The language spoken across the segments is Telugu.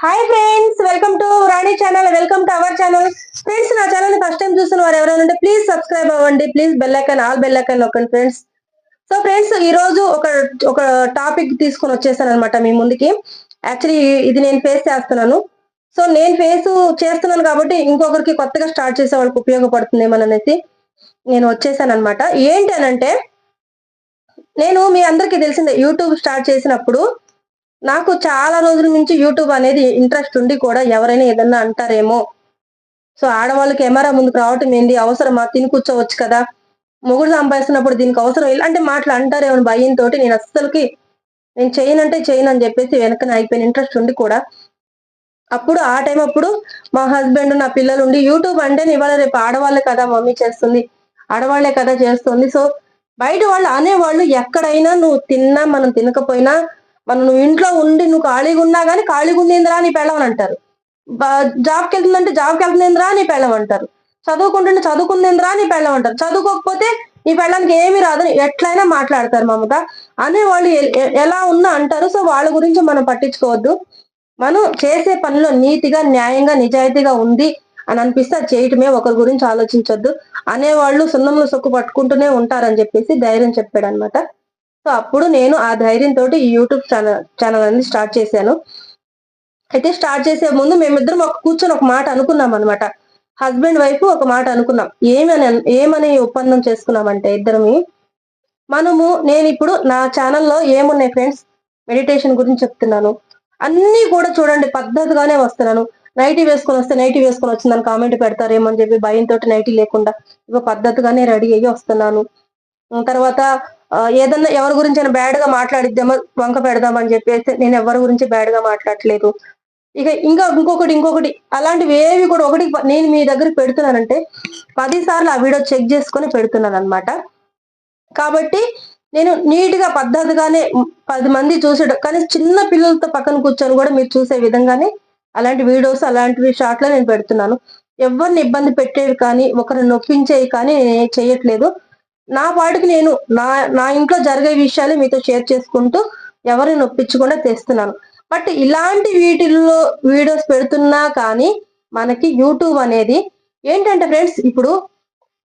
Hi friends, welcome to Rani channel, welcome to our channel. Friends, నా ఛానల్ ని ఫస్ట్ టైం చూస్తున్న వారు ఎవరైనా ఉంటే ప్లీజ్ సబ్స్క్రైబ్ అవ్వండి. Please bell icon, all bell icon నొక్కండి ఫ్రెండ్స్. సో ఫ్రెండ్స్, ఈ రోజు ఒక టాపిక్ తీసుకొని వచ్చేసాను అనమాట మీ ముందుకి. యాక్చువల్లీ ఇది నేను ఫేస్ చేస్తున్నాను. సో నేను ఫేస్ చేస్తున్నాను కాబట్టి ఇంకొకరికి కొత్తగా స్టార్ట్ చేసే వాళ్ళకి ఉపయోగపడుతుందేమో అనేసి నేను వచ్చేసాను అనమాట. ఏంటి అనంటే, నేను మీ అందరికీ తెలిసిందే, యూట్యూబ్ స్టార్ట్ చేసినప్పుడు నాకు చాలా రోజుల నుంచి యూట్యూబ్ అనేది ఇంట్రెస్ట్ ఉండి కూడా ఎవరైనా ఏదన్నా అంటారేమో, సో ఆడవాళ్ళు కెమెరా ముందుకు రావటం ఏంది, అవసరమా, తిని కూర్చోవచ్చు కదా, మొగుడు సంపాదిస్తున్నప్పుడు దీనికి అవసరం ఇలాంటి మాటలు అంటారేమో భయంతో నేను చేయనంటే చేయను అని చెప్పేసి వెనకన అయిపోయిన ఇంట్రెస్ట్ ఉండి కూడా అప్పుడు ఆ టైం అప్పుడు మా హస్బెండ్, నా పిల్లలు ఉండి యూట్యూబ్ అంటే ఇవాళ రేపు ఆడవాళ్ళే కదా మమ్మీ చేస్తుంది, ఆడవాళ్లే కదా చేస్తుంది. సో బయట వాళ్ళు అనేవాళ్ళు ఎక్కడైనా నువ్వు తిన్నా మనం తినకపోయినా, నువ్వు ఇంట్లో ఉండి నువ్వు ఖాళీగా ఉన్నా కానీ ఖాళీగా ఉండేందిరా నీ పెళ్ళమని అంటారు. జాబ్కి వెళ్తుందంటే జాబ్కి వెళ్తుందేంద్రా నీ పెళ్ళం అంటారు. చదువుకుంటుంటే చదువుకుందేంద్రా నీ పెళ్ళం అంటారు. చదువుకోకపోతే నీ పెళ్ళానికి ఏమీ రాదని ఎట్లయినా మాట్లాడతారు మమత. అనేవాళ్ళు ఎలా ఉన్నా అంటారు. సో వాళ్ళ గురించి మనం పట్టించుకోవద్దు. మనం చేసే పనిలో నీతిగా, న్యాయంగా, నిజాయితీగా ఉంది అని అనిపిస్తే అది చేయటమే, ఒకరి గురించి ఆలోచించొద్దు. అనేవాళ్ళు సున్నంలో సొక్కు పట్టుకుంటూనే ఉంటారని చెప్పేసి ధైర్యం చెప్పాడు అనమాట. సో అప్పుడు నేను ఆ ధైర్యంతో ఈ యూట్యూబ్ ఛానల్ అనేది స్టార్ట్ చేశాను. అయితే స్టార్ట్ చేసే ముందు మేమిద్దరం కూర్చొని ఒక మాట అనుకున్నాం అనమాట. హస్బెండ్ వైఫ్ ఒక మాట అనుకున్నాం. ఏమని ఒప్పందం చేసుకున్నామంటే ఇద్దరమి, నేను ఇప్పుడు నా ఛానల్లో ఏమున్నాయి ఫ్రెండ్స్, మెడిటేషన్ గురించి చెప్తున్నాను. అన్ని కూడా చూడండి పద్ధతిగానే వస్తున్నాను. నైటీ వేసుకొని వస్తే నైటీ వేసుకొని వచ్చిందని కామెంట్ పెడతారేమో అని చెప్పి భయంతో నైటీ లేకుండా ఇక పద్ధతిగానే రెడీ అయ్యి వస్తున్నాను. తర్వాత ఏదన్నా ఎవరి గురించి బ్యాడ్ గా మాట్లాడిద్దామో వంక పెడదామని చెప్పేసి నేను ఎవరి గురించి బ్యాడ్ గా మాట్లాడట్లేదు. ఇంకొకటి అలాంటివి ఏవి కూడా, ఒకటి నేను మీ దగ్గరికి పెడుతున్నానంటే 10 సార్లు ఆ వీడియో చెక్ చేసుకొని పెడుతున్నాను అనమాట. కాబట్టి నేను నీట్ గా పద్ధతిగానే 10 మంది చూసేట, కానీ చిన్న పిల్లలతో పక్కన కూర్చొని కూడా మీరు చూసే విధంగానే అలాంటి వీడియోస్, అలాంటివి షార్ట్లో నేను పెడుతున్నాను. ఎవరిని ఇబ్బంది పెట్టేవి కానీ, ఒకరిని నొప్పించేవి కానీ నేను చేయట్లేదు. నా పాటికి నేను నా ఇంట్లో జరిగే విషయాలు మీతో షేర్ చేసుకుంటూ ఎవరిని నొప్పించకుండా తెస్తున్నాను. బట్ ఇలాంటి వీటిల్లో వీడియోస్ పెడుతున్నా కానీ మనకి యూట్యూబ్ అనేది ఏంటంటే ఫ్రెండ్స్, ఇప్పుడు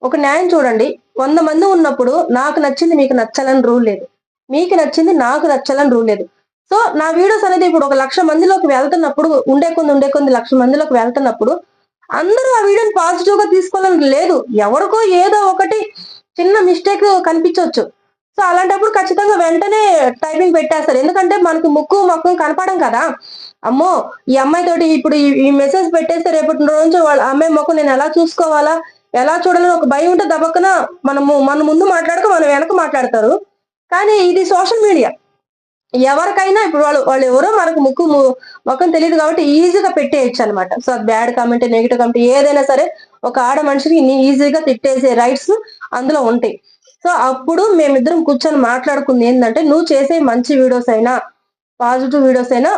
ఒక న్యాయం చూడండి. 100 మంది ఉన్నప్పుడు నాకు నచ్చింది మీకు నచ్చాలని రూల్ లేదు, మీకు నచ్చింది నాకు నచ్చాలని రూల్ లేదు. సో నా వీడియోస్ అనేది ఇప్పుడు 1,00,000 మందిలోకి వెళ్తున్నప్పుడు, ఉండే కొద్ది 1,00,000 మందిలోకి వెళ్తున్నప్పుడు అందరూ ఆ వీడియోని పాజిటివ్ గా తీసుకోవాలని లేదు. ఎవరికో ఏదో ఒకటి చిన్న మిస్టేక్ కనిపించవచ్చు. సో అలాంటప్పుడు ఖచ్చితంగా వెంటనే టైపింగ్ పెట్టేస్తారు. ఎందుకంటే మనకు ముక్కు మొక్కం కనపడం కదా. అమ్మో, ఈ అమ్మాయి తోటి ఇప్పుడు ఈ మెసేజ్ పెట్టేస్తే రేపటి రోజు వాళ్ళ అమ్మాయి మొక్కం నేను ఎలా చూసుకోవాలా, ఎలా చూడాలని ఒక భయం ఉంటే దబక్కన మన ముందు మాట్లాడక మన వెనక మాట్లాడతారు. కానీ ఇది సోషల్ మీడియా, ఎవరికైనా ఇప్పుడు వాళ్ళు ఎవరో మనకు ముఖం తెలియదు కాబట్టి ఈజీగా పెట్టేయచ్చు అనమాట. So bad comment, negative comment ఏదైనా సరే ఒక ఆడ మనిషికి ఈజీగా తిట్టేసే రైట్స్ అందులో ఉంటాయి. సో అప్పుడు మేమిద్దరం కూర్చొని మాట్లాడుకుంది ఏంటంటే, నువ్వు చేసే మంచి వీడియోస్ అయినా, పాజిటివ్ వీడియోస్ అయినా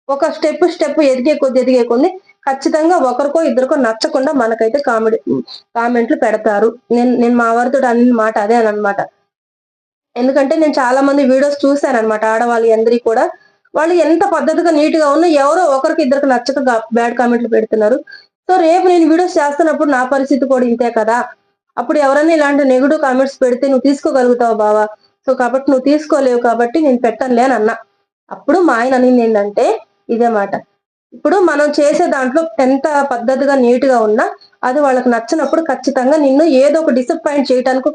ఒక స్టెప్ ఎదిగే కొద్ది ఖచ్చితంగా ఒకరికో ఇద్దరికో నచ్చకుండా మనకైతే కామెంట్లు పెడతారు. నేను మా వారితో అన్న మాట అదే అనమాట. ఎందుకంటే నేను చాలా మంది వీడియోస్ చూశానన్నమాట. ఆడవాళ్ళు అందరి కూడా వాళ్ళు ఎంత పద్ధతిగా నీట్ గా ఉన్నా ఎవరో ఒకరికి ఇద్దరికి నచ్చక బ్యాడ్ కామెంట్లు పెడుతున్నారు. సో రేపు నేను వీడియోస్ చేస్తున్నప్పుడు నా పరిస్థితి కూడా ఇంతే కదా. అప్పుడు ఎవరైనా ఇలాంటి నెగిటివ్ కామెంట్స్ పెడితే నువ్వు తీసుకోగలుగుతావు బావా, సో కాబట్టి నువ్వు తీసుకోలేవు కాబట్టి నేను పెట్టనులే అని అన్నా. అప్పుడు మా ఆయన అనింది ఏంటంటే ఇదే మాట. ఇప్పుడు మనం చేసే దాంట్లో ఎంత పద్ధతిగా నీట్ గా ఉన్నా అది వాళ్ళకి నచ్చినప్పుడు ఖచ్చితంగా నిన్ను ఏదో ఒక డిసప్పాయింట్ చేయడానికి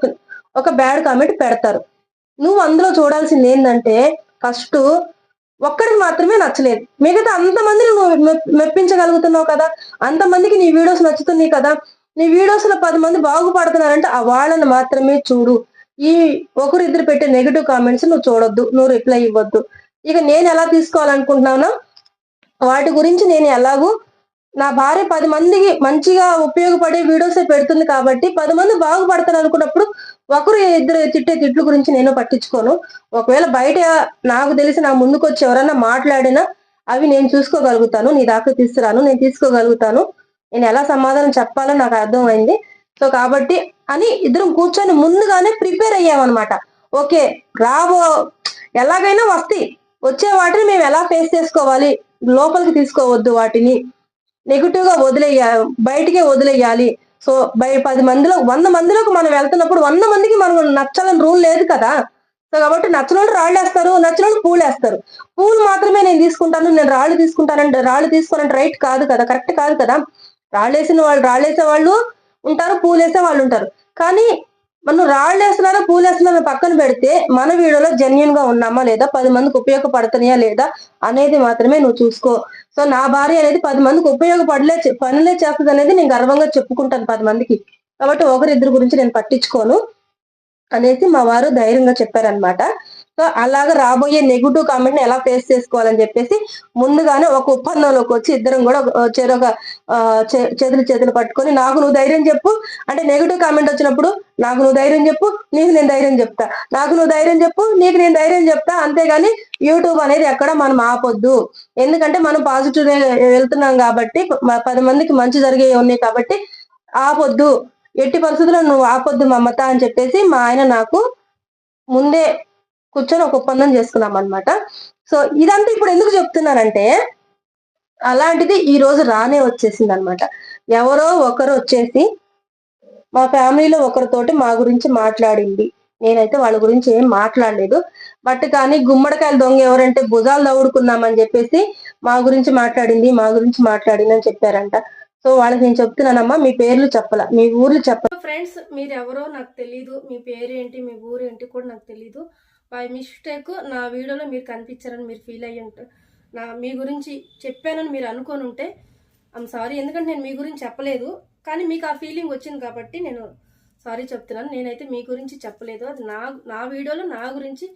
ఒక బ్యాడ్ కామెంట్ పెడతారు. నువ్వు అందులో చూడాల్సింది ఏంటంటే, ఫస్ట్ ఒక్కడికి మాత్రమే నచ్చలేదు, మిగతా అంతమందిని నువ్వు మెప్పించగలుగుతున్నావు కదా. అంతమందికి నీ వీడియోస్ నచ్చుతున్నాయి కదా. నీ వీడియోస్ లో 10 మంది బాగుపడుతున్నారంటే ఆ వాళ్ళని మాత్రమే చూడు. ఈ ఒకరిద్దరు పెట్టే నెగిటివ్ కామెంట్స్ నువ్వు చూడొద్దు, నువ్వు రిప్లై ఇవ్వద్దు. ఇక నేను ఎలా తీసుకోవాలనుకుంటున్నానో వాటి గురించి నేను ఎలాగూ, నా భార్య 10 మందికి మంచిగా ఉపయోగపడే వీడియోసే పెడుతుంది కాబట్టి 10 మంది బాగుపడతారు అనుకున్నప్పుడు ఒకరు ఇద్దరు తిట్టే తిట్లు గురించి నేను పట్టించుకోను. ఒకవేళ బయట నాకు తెలిసి నా ముందుకు వచ్చి ఎవరన్నా మాట్లాడినా అవి నేను చూసుకోగలుగుతాను, నీ దాకా తీసుకురాను, నేను తీసుకోగలుగుతాను, నేను ఎలా సమాధానం చెప్పాలో నాకు అర్థమైంది. సో కాబట్టి అని ఇద్దరం కూర్చొని ముందుగానే ప్రిపేర్ అయ్యామన్నమాట. ఓకే, ఎలాగైనా వచ్చే వాటిని మేము ఎలా ఫేస్ చేసుకోవాలి, లోపలికి తీసుకోవద్దు, వాటిని నెగిటివ్ గా బయటికే వదిలేయాలి. సో 10 మందిలో 100 మందిలోకి మనం వెళ్తున్నప్పుడు 100 మందికి మనం నచ్చాలని రూల్ లేదు కదా. సో కాబట్టి నచ్చనోళ్ళు రాళ్ళేస్తారు, నచ్చినోళ్ళు పూలేస్తారు. పూలు మాత్రమే నేను తీసుకుంటాను, నేను రాళ్ళు తీసుకుంటానంటే రాళ్ళు తీసుకోనంటే రైట్ కాదు కదా, కరెక్ట్ కాదు కదా. రాళ్ళేసే వాళ్ళు ఉంటారు, పూలేసే వాళ్ళు ఉంటారు. కానీ మనం రాళ్ళేస్తున్నారా పూలేస్తున్నారా పక్కన పెడితే మన వీడియోలో జెన్యున్ గా ఉన్నామా లేదా, 10 మందికి ఉపయోగపడుతున్నాయా లేదా అనేది మాత్రమే నువ్వు చూసుకో. సో నా భార్య అనేది 10 మందికి పనులే చేస్తుంది అనేది నేను గర్వంగా చెప్పుకుంటాను 10 మందికి. కాబట్టి ఒకరిద్దరు గురించి నేను పట్టించుకోను అనేసి మా వారు ధైర్యంగా చెప్పారనమాట. సో అలాగా రాబోయే నెగిటివ్ కామెంట్ ని ఎలా ఫేస్ చేసుకోవాలని చెప్పేసి ముందుగానే ఒక ఒప్పందంలోకి వచ్చి ఇద్దరం కూడా చెరొక చేతులు పట్టుకొని, నాకు నువ్వు ధైర్యం చెప్పు అంటే నెగిటివ్ కామెంట్ వచ్చినప్పుడు నాకు నువ్వు ధైర్యం చెప్పు, నీకు నేను ధైర్యం చెప్తా, నాకు నువ్వు ధైర్యం చెప్పు, నీకు నేను ధైర్యం చెప్తా. అంతేగాని యూట్యూబ్ అనేది ఎక్కడ మనం ఆపొద్దు. ఎందుకంటే మనం పాజిటివ్ వెళ్తున్నాం కాబట్టి, 10 మందికి మంచి జరిగే ఉన్నాయి కాబట్టి ఆపొద్దు, ఎట్టి పరిస్థితుల్లో నువ్వు ఆపొద్దు మమత అని చెప్పేసి మా ఆయన నాకు ముందే కూర్చొని ఒక ఒప్పందం చేసుకున్నాం అనమాట. సో ఇదంతా ఇప్పుడు ఎందుకు చెప్తున్నానంటే, అలాంటిది ఈ రోజు రానే వచ్చేసింది అనమాట. ఎవరో ఒకరు వచ్చేసి మా ఫ్యామిలీలో ఒకరితోటి మా గురించి మాట్లాడింది. నేనైతే వాళ్ళ గురించి ఏం మాట్లాడలేదు. బట్ కానీ గుమ్మడికాయలు దొంగ ఎవరంటే భుజాలు దవ్వుడుకున్నామని చెప్పేసి మా గురించి మాట్లాడింది అని చెప్పారంట. సో వాళ్ళకి నేను చెప్తున్నానమ్మా, మీ పేర్లు చెప్పాల, మీ ఊర్లు చెప్పాల. ఫ్రెండ్స్, మీరు ఎవరో నాకు తెలీదు, మీ పేరేంటి మీ ఊరేంటి కూడా నాకు తెలీదు. బై మిస్టేక్ నా వీడియోలో మీరు కనిపించారని మీరు ఫీల్ అయ్యి ఉంటారు. మీ గురించి చెప్పానని మీరు అనుకొని ఉంటే ఐమ్ సారీ. ఎందుకంటే నేను మీ గురించి చెప్పలేదు, కానీ మీకు ఆ ఫీలింగ్ వచ్చింది కాబట్టి నేను సారీ చెప్తున్నాను. నేనైతే మీ గురించి చెప్పలేదు. అది నా వీడియోలో నా గురించి,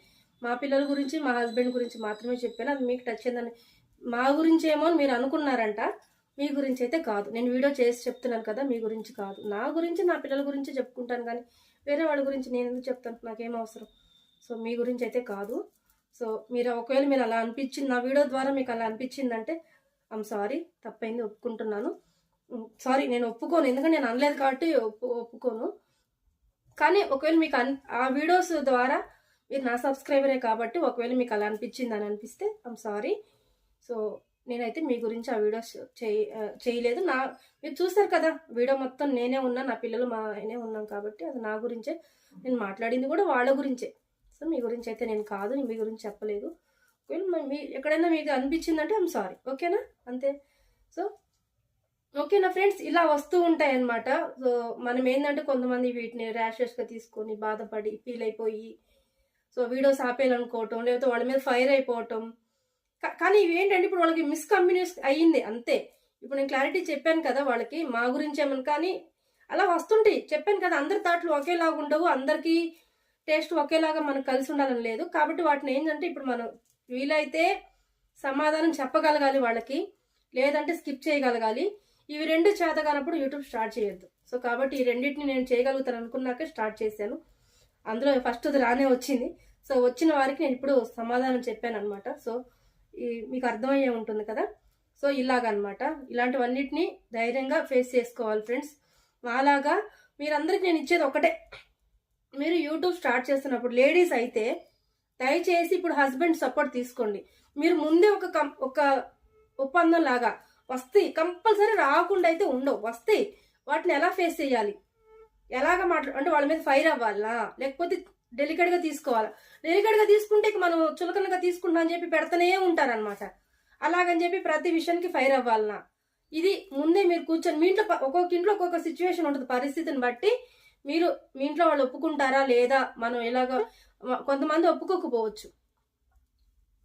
మా పిల్లల గురించి, మా హస్బెండ్ గురించి మాత్రమే చెప్పాను. అది మీకు టచ్ అయిందని మా గురించి ఏమో మీరు అనుకున్నారంట. మీ గురించి అయితే కాదు. నేను వీడియో చేసి చెప్తున్నాను కదా, మీ గురించి కాదు. నా గురించి, నా పిల్లల గురించి చెప్పుకుంటాను, కానీ వేరే వాళ్ళ గురించి నేను ఎందుకు చెప్తాను, నాకేం అవసరం. సో మీ గురించి అయితే కాదు. సో ఒకవేళ మీరు అలా అనిపించింది, నా వీడియో ద్వారా మీకు అలా అనిపించిందంటే ఐమ్ సారీ, తప్పైంది, ఒప్పుకుంటున్నాను. సారీ, నేను ఒప్పుకోను, ఎందుకంటే నేను అనలేదు కాబట్టి ఒప్పుకోను. కానీ ఒకవేళ మీకు ఆ వీడియోస్ ద్వారా మీరు నా సబ్స్క్రైబరే కాబట్టి ఒకవేళ మీకు అలా అనిపించింది అని అనిపిస్తే ఐమ్ సారీ. సో నేనైతే మీ గురించి ఆ వీడియోస్ చేయలేదు. మీరు చూస్తారు కదా వీడియో మొత్తం నేనే ఉన్నా, నా పిల్లలు మా ఆయనే ఉన్నాం కాబట్టి అది నా గురించే. నేను మాట్లాడింది కూడా వాళ్ళ గురించే. సో మీ గురించి అయితే నేను కాదు, మీ గురించి చెప్పలేదు. ఒకవేళ ఎక్కడైనా మీకు అనిపించిందంటే ఐమ్ సారీ, ఓకేనా, అంతే. సో ఓకేనా ఫ్రెండ్స్, ఇలా వస్తూ ఉంటాయి అన్నమాట. సో మనం ఏంటంటే కొంతమంది వీటిని ర్యాషెస్గా తీసుకొని బాధపడి ఫీల్ అయిపోయి సో వీడియోస్ ఆపేయాలనుకోవటం, లేకపోతే వాళ్ళ మీద ఫైర్ అయిపోవటం. కానీ ఇవి ఏంటంటే ఇప్పుడు వాళ్ళకి మిస్కమ్యూనికేషన్ అయ్యింది అంతే. ఇప్పుడు నేను క్లారిటీ చెప్పాను కదా వాళ్ళకి మా గురించి ఏమని, కానీ అలా వస్తుంటాయి. చెప్పాను కదా, అందరి థాట్లు ఒకేలాగా ఉండవు, అందరికీ టేస్ట్ ఒకేలాగా మనకు కలిసి ఉండాలని లేదు. కాబట్టి వాటిని ఏంటంటే ఇప్పుడు మనం వీలైతే సమాధానం చెప్పగలగాలి వాళ్ళకి, లేదంటే స్కిప్ చేయగలగాలి. ఇవి రెండు చేత కానప్పుడు యూట్యూబ్ స్టార్ట్ చేయొద్దు. సో కాబట్టి ఈ రెండింటిని నేను చేయగలుగుతాను అనుకున్నాకే స్టార్ట్ చేశాను. అందులో ఫస్ట్ రానే వచ్చింది. సో వచ్చిన వారికి నేను ఇప్పుడు సమాధానం చెప్పాను అనమాట. సో మీకు అర్థమయ్యే ఉంటుంది కదా. సో ఇలాగనమాట, ఇలాంటివన్నిటిని ధైర్యంగా ఫేస్ చేసుకోవాలి ఫ్రెండ్స్. మాలాగా మీరందరికి నేను ఇచ్చేది ఒకటే, మీరు యూట్యూబ్ స్టార్ట్ చేస్తున్నప్పుడు లేడీస్ అయితే దయచేసి ఇప్పుడు హస్బెండ్ సపోర్ట్ తీసుకోండి. మీరు ముందే ఒక ఒప్పందం లాగా వస్తాయి, కంపల్సరీ రాకుండా అయితే ఉండవు, వస్తాయి. వాటిని ఎలా ఫేస్ చేయాలి, ఎలాగ అంటే వాళ్ళ మీద ఫైర్ అవ్వాలా, లేకపోతే డెలికేట్గా తీసుకోవాలా. డెలికేట్గా తీసుకుంటే మనం చులకనగా తీసుకుంటా అని చెప్పి పెడతానే ఉంటారనమాట. అలాగని చెప్పి ప్రతి విషయానికి ఫైర్ అవ్వాలనా, ఇది ముందే మీరు కూర్చొని మీ ఇంట్లో ఒక్కొక్క ఇంట్లో ఒక్కొక్క సిచ్యువేషన్ ఉంటుంది, పరిస్థితిని బట్టి మీరు మీ ఇంట్లో వాళ్ళు ఒప్పుకుంటారా లేదా, మనం ఎలాగ కొంతమంది ఒప్పుకోకపోవచ్చు,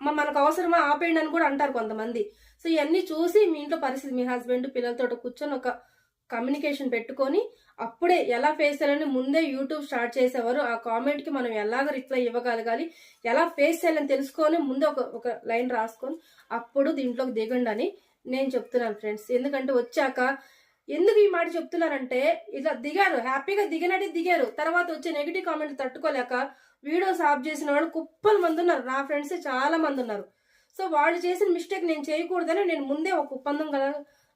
మనకు అవసరమా ఆపేయండి అని కూడా అంటారు కొంతమంది. సో ఇవన్నీ చూసి మీ ఇంట్లో పరిస్థితి, మీ హస్బెండ్ పిల్లలతో కూర్చొని ఒక కమ్యూనికేషన్ పెట్టుకొని అప్పుడే ఎలా ఫేస్ చేయాలని ముందే యూట్యూబ్ స్టార్ట్ చేసేవారు ఆ కామెంట్కి మనం ఎలాగ రిప్లై ఇవ్వగలగాలి, ఎలా ఫేస్ చేయాలని తెలుసుకొని ముందే ఒక లైన్ రాసుకొని అప్పుడు దీంట్లోకి దిగండి అని నేను చెప్తున్నాను ఫ్రెండ్స్. ఎందుకంటే వచ్చాక ఎందుకు ఈ మాట చెప్తున్నానంటే, ఇలా దిగారు, హ్యాపీగా దిగారు, తర్వాత వచ్చే నెగిటివ్ కామెంట్ తట్టుకోలేక వీడియోస్ ఆఫ్ చేసిన వాళ్ళు కుప్పల మంది ఉన్నారు. నా ఫ్రెండ్స్ చాలా మంది ఉన్నారు. సో వాళ్ళు చేసిన మిస్టేక్ నేను చేయకూడదని నేను ముందే ఒక ఒప్పందం గల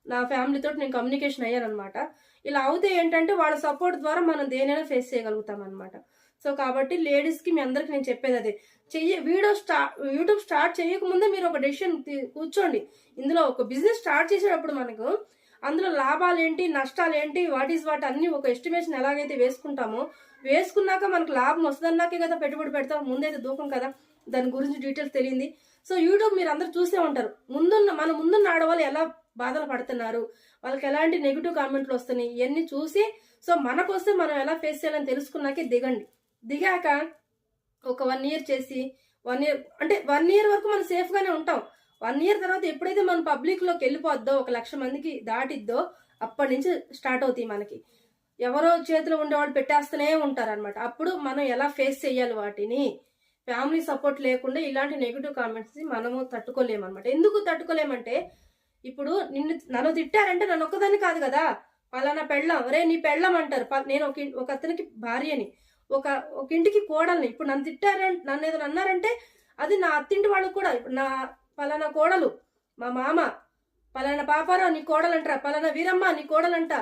నా ఫ్యామిలీతో నేను కమ్యూనికేషన్ అయ్యానమాట. ఇలా అవుతే ఏంటంటే వాళ్ళ సపోర్ట్ ద్వారా మనం దేనైనా ఫేస్ చేయగలుగుతాం అనమాట. సో కాబట్టి లేడీస్కి మీ అందరికి నేను చెప్పేది అదే, యూట్యూబ్ స్టార్ట్ చేయకముందే మీరు ఒక డెసిషన్ కూర్చోండి. ఇందులో ఒక బిజినెస్ స్టార్ట్ చేసేటప్పుడు మనకు అందులో లాభాలు ఏంటి, నష్టాలు ఏంటి, వాట్ ఈస్ వాట్ అన్ని ఒక ఎస్టిమేషన్ ఎలాగైతే వేసుకుంటామో, వేసుకున్నాక మనకు లాభం వస్తుందన్నాకే కదా పెట్టుబడి పెడతాం. ముందైతే దూకం కదా, దాని గురించి డీటెయిల్స్ తెలియంది. సో యూట్యూబ్ మీరు అందరు చూసే ఉంటారు. మన ముందున్న ఆడవాళ్ళు ఎలా బాధలు పడుతున్నారు, వాళ్ళకి ఎలాంటి నెగిటివ్ కామెంట్లు వస్తున్నాయి, ఇవన్నీ చూసి సో మనకొస్తే మనం ఎలా ఫేస్ చేయాలని తెలుసుకున్నాకే దిగండి. దిగాక ఒక 1 year చేసి 1 year అంటే 1 year వరకు మనం సేఫ్ గానే ఉంటాం. 1 year తర్వాత ఎప్పుడైతే మన పబ్లిక్ లోకి వెళ్ళిపోద్దో, 1,00,000 మందికి దాటిద్దో, అప్పటి నుంచి స్టార్ట్ అవుతాయి మనకి. ఎవరో చేతిలో ఉండేవాళ్ళు పెట్టేస్తూనే ఉంటారనమాట. అప్పుడు మనం ఎలా ఫేస్ చేయాలి వాటిని, ఫ్యామిలీ సపోర్ట్ లేకుండా ఇలాంటి నెగిటివ్ కామెంట్స్ మనము తట్టుకోలేమన్నమాట. ఎందుకు తట్టుకోలేమంటే, ఇప్పుడు నన్ను తిట్టారంటే నన్ను ఒక్కదాన్ని కాదు కదా, పలానా పెళ్ళం, రే నీ పెళ్ళం అంటారు. నేను ఒక అతనికి భార్యని, ఒక ఇంటికి కోడల్ని. ఇప్పుడు నన్ను తిట్టారంటే, నన్ను ఏదైనా అన్నారంటే అది నా అత్తింటి వాళ్ళకు కూడా. ఇప్పుడు నా పలానా కోడలు, మా మామ, పలానా పాపారావు నీ కోడలంటారా, పలానా వీరమ్మ నీ కోడలంట,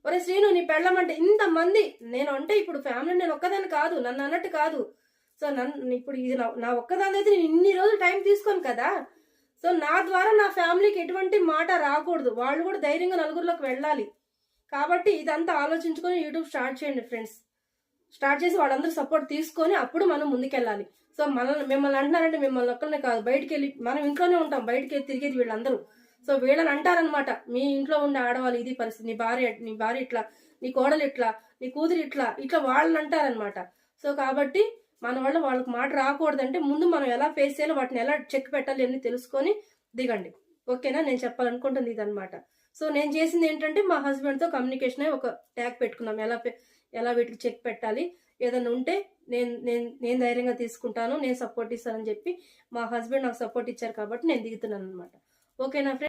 ఒరే శ్రీను నీ పెళ్ళమంటే ఇంతమంది. నేను అంటే ఇప్పుడు ఫ్యామిలీ నేను ఒక్కదాన్ని కాదు, నన్ను అన్నట్టు కాదు. సో ఇప్పుడు ఇది నా ఒక్కదాని అయితే నేను ఇన్ని రోజులు టైం తీసుకోను కదా. సో నా ద్వారా నా ఫ్యామిలీకి ఎటువంటి మాట రాకూడదు, వాళ్ళు కూడా ధైర్యంగా నలుగురిలోకి వెళ్ళాలి. కాబట్టి ఇదంతా ఆలోచించుకొని యూట్యూబ్ స్టార్ట్ చేయండి ఫ్రెండ్స్. స్టార్ట్ చేసి వాళ్ళందరూ సపోర్ట్ తీసుకొని అప్పుడు మనం ముందుకెళ్ళాలి. సో మిమ్మల్ని అంటున్నారంటే మిమ్మల్ని ఒక్కరినే కాదు, బయటికి వెళ్ళి మనం ఇంట్లోనే ఉంటాం, బయటికి వెళ్ళి తిరిగేది వీళ్ళందరూ. సో వీళ్ళని అంటారనమాట, మీ ఇంట్లో ఉండే ఆడవాళ్ళు ఇది పరిస్థితి, నీ భార్య ఇట్లా, నీ కోడలు ఇట్లా, నీ కూతురు ఇట్లా వాళ్ళని అంటారనమాట. సో కాబట్టి మన వల్ల వాళ్ళకి మాట రాకూడదంటే ముందు మనం ఎలా ఫేస్ చేయాలో, వాటిని ఎలా చెక్ పెట్టాలి అని తెలుసుకొని దిగండి. ఓకేనా, నేను చెప్పాలనుకుంటుంది ఇదనమాట. సో నేను చేసింది ఏంటంటే, మా హస్బెండ్తో కమ్యూనికేషన్ ఒక ట్యాగ్ పెట్టుకున్నాం, ఎలా వీటికి చెక్ పెట్టాలి, ఏదైనా ఉంటే నేను ధైర్యంగా తీసుకుంటాను, నేను సపోర్ట్ ఇస్తానని చెప్పి మా హస్బెండ్ నాకు సపోర్ట్ ఇచ్చారు కాబట్టి నేను దిగుతున్నాను అనమాట. ఓకేనా ఫ్రెండ్స్.